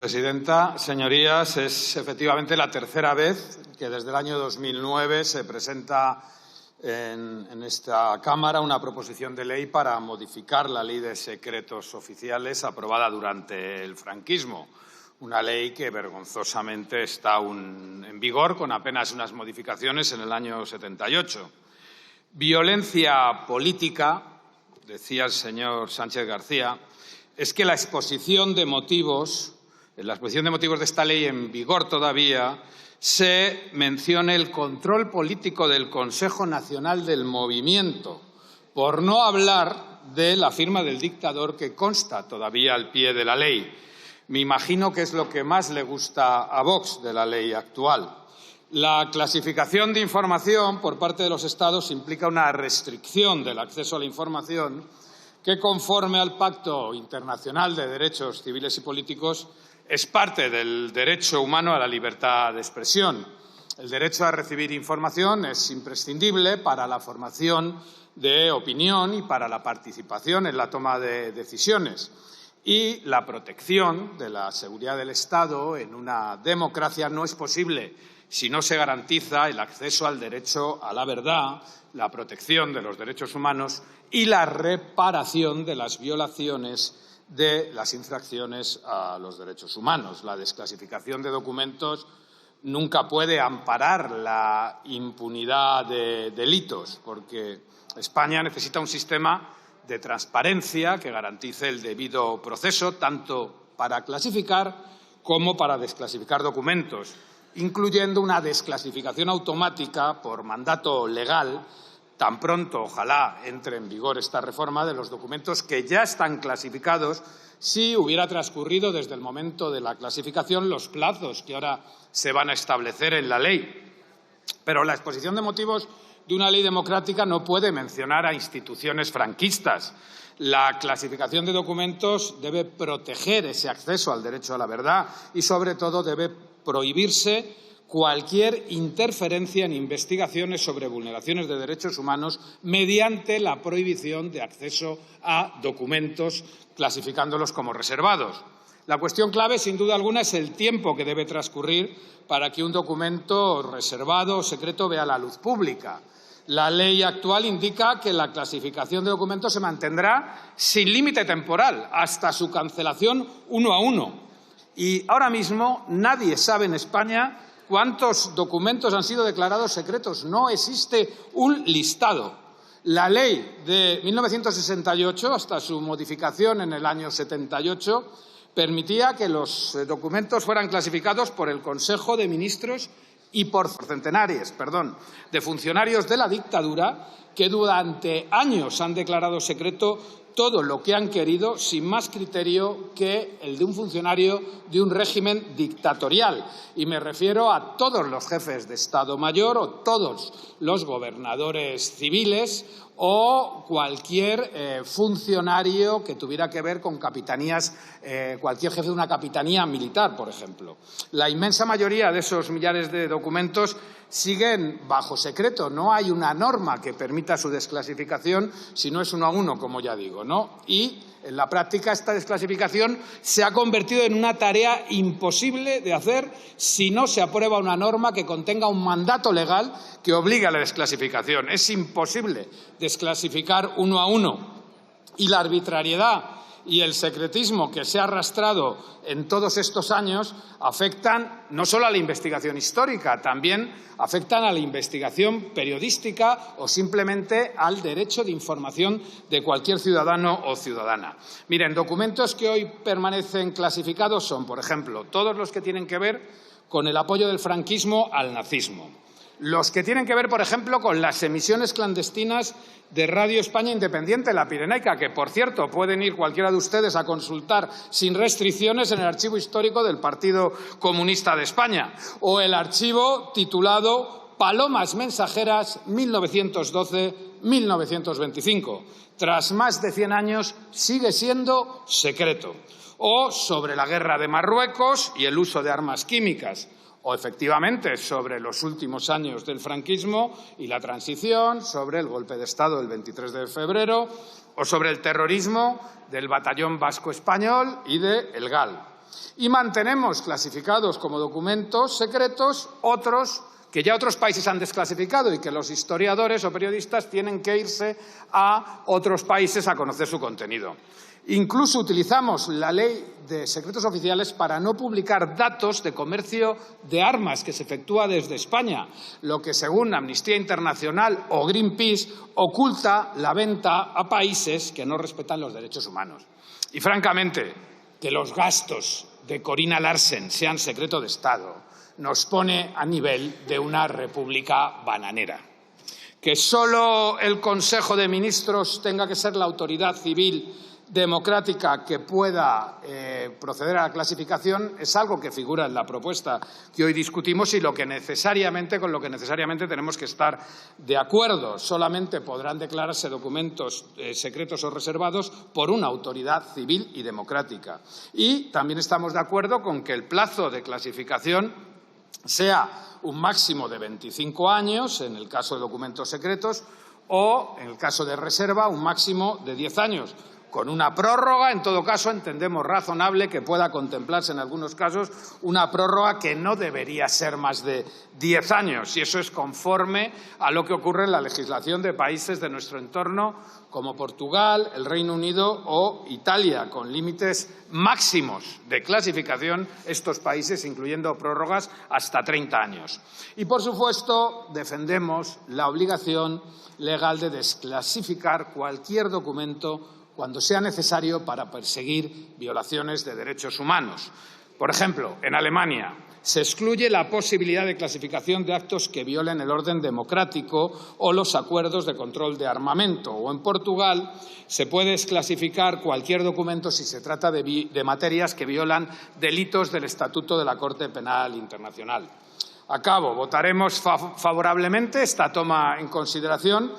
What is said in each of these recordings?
Presidenta, señorías, es efectivamente la tercera vez que desde el año 2009 se presenta en esta Cámara una proposición de ley para modificar la Ley de Secretos Oficiales aprobada durante el franquismo. Una ley que vergonzosamente está aún en vigor con apenas unas modificaciones en el año 78. Violencia política, decía el señor Sánchez García, es que la exposición de motivos de esta ley en vigor todavía se mencione el control político del Consejo Nacional del Movimiento, por no hablar de la firma del dictador que consta todavía al pie de la ley. Me imagino que es lo que más le gusta a Vox de la ley actual. La clasificación de información por parte de los Estados implica una restricción del acceso a la información que, conforme al Pacto Internacional de Derechos Civiles y Políticos, es parte del derecho humano a la libertad de expresión. El derecho a recibir información es imprescindible para la formación de opinión y para la participación en la toma de decisiones. Y la protección de la seguridad del Estado en una democracia no es posible si no se garantiza el acceso al derecho a la verdad, la protección de los derechos humanos y la reparación de las violaciones de las infracciones a los derechos humanos. La desclasificación de documentos nunca puede amparar la impunidad de delitos, porque España necesita un sistema de transparencia que garantice el debido proceso, tanto para clasificar como para desclasificar documentos, incluyendo una desclasificación automática por mandato legal, tan pronto, ojalá, entre en vigor esta reforma, de los documentos que ya están clasificados, si hubiera transcurrido desde el momento de la clasificación los plazos que ahora se van a establecer en la ley. Pero la exposición de motivos de una ley democrática no puede mencionar a instituciones franquistas. La clasificación de documentos debe proteger ese acceso al derecho a la verdad y, sobre todo, debe prohibirse cualquier interferencia en investigaciones sobre vulneraciones de derechos humanos mediante la prohibición de acceso a documentos, clasificándolos como reservados. La cuestión clave, sin duda alguna, es el tiempo que debe transcurrir para que un documento reservado o secreto vea la luz pública. La ley actual indica que la clasificación de documentos se mantendrá sin límite temporal hasta su cancelación uno a uno. Y ahora mismo nadie sabe en España cuántos documentos han sido declarados secretos. No existe un listado. La ley de 1968, hasta su modificación en el año 78, permitía que los documentos fueran clasificados por el Consejo de Ministros y por centenares de funcionarios de la dictadura que durante años han declarado secreto todo lo que han querido, sin más criterio que el de un funcionario de un régimen dictatorial. Y me refiero a todos los jefes de Estado Mayor o todos los gobernadores civiles o cualquier funcionario que tuviera que ver con capitanías, cualquier jefe de una capitanía militar, por ejemplo. La inmensa mayoría de esos millares de documentos siguen bajo secreto. No hay una norma que permita su desclasificación si no es uno a uno, como ya digo, ¿no? Y en la práctica esta desclasificación se ha convertido en una tarea imposible de hacer si no se aprueba una norma que contenga un mandato legal que obligue a la desclasificación. Es imposible desclasificar uno a uno. Y la arbitrariedad y el secretismo que se ha arrastrado en todos estos años afectan no solo a la investigación histórica, también afectan a la investigación periodística o simplemente al derecho de información de cualquier ciudadano o ciudadana. Miren, documentos que hoy permanecen clasificados son, por ejemplo, todos los que tienen que ver con el apoyo del franquismo al nazismo. Los que tienen que ver, por ejemplo, con las emisiones clandestinas de Radio España Independiente, la Pirenaica, que, por cierto, pueden ir cualquiera de ustedes a consultar sin restricciones en el archivo histórico del Partido Comunista de España, o el archivo titulado Palomas Mensajeras 1912-1925. Tras más de 100 años sigue siendo secreto. O sobre la guerra de Marruecos y el uso de armas químicas. O, efectivamente, sobre los últimos años del franquismo y la transición, sobre el golpe de Estado del 23 de febrero, o sobre el terrorismo del Batallón Vasco Español y de El GAL. Y mantenemos clasificados como documentos secretos otros que ya otros países han desclasificado y que los historiadores o periodistas tienen que irse a otros países a conocer su contenido. Incluso utilizamos la Ley de Secretos Oficiales para no publicar datos de comercio de armas que se efectúa desde España, lo que, según Amnistía Internacional o Greenpeace, oculta la venta a países que no respetan los derechos humanos. Y, francamente, que los gastos de Corina Larsen sean secreto de Estado nos pone a nivel de una república bananera. Que solo el Consejo de Ministros tenga que ser la autoridad civil democrática que pueda proceder a la clasificación es algo que figura en la propuesta que hoy discutimos y con lo que necesariamente tenemos que estar de acuerdo. Solamente podrán declararse documentos secretos o reservados por una autoridad civil y democrática. Y también estamos de acuerdo con que el plazo de clasificación sea un máximo de 25 años en el caso de documentos secretos o, en el caso de reserva, un máximo de 10 años. Con una prórroga, en todo caso, entendemos razonable que pueda contemplarse en algunos casos una prórroga que no debería ser más de 10 años. Y eso es conforme a lo que ocurre en la legislación de países de nuestro entorno, como Portugal, el Reino Unido o Italia, con límites máximos de clasificación, estos países incluyendo prórrogas hasta 30 años. Y, por supuesto, defendemos la obligación legal de desclasificar cualquier documento cuando sea necesario para perseguir violaciones de derechos humanos. Por ejemplo, en Alemania se excluye la posibilidad de clasificación de actos que violen el orden democrático o los acuerdos de control de armamento. O en Portugal se puede desclasificar cualquier documento si se trata de materias que violan delitos del Estatuto de la Corte Penal Internacional. Acabo. Votaremos favorablemente esta toma en consideración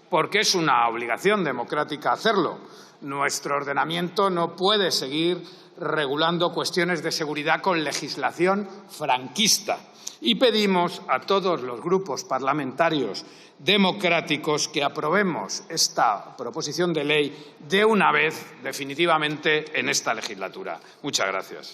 porque es una obligación democrática hacerlo. Nuestro ordenamiento no puede seguir regulando cuestiones de seguridad con legislación franquista. Y pedimos a todos los grupos parlamentarios democráticos que aprobemos esta proposición de ley de una vez, definitivamente, en esta legislatura. Muchas gracias.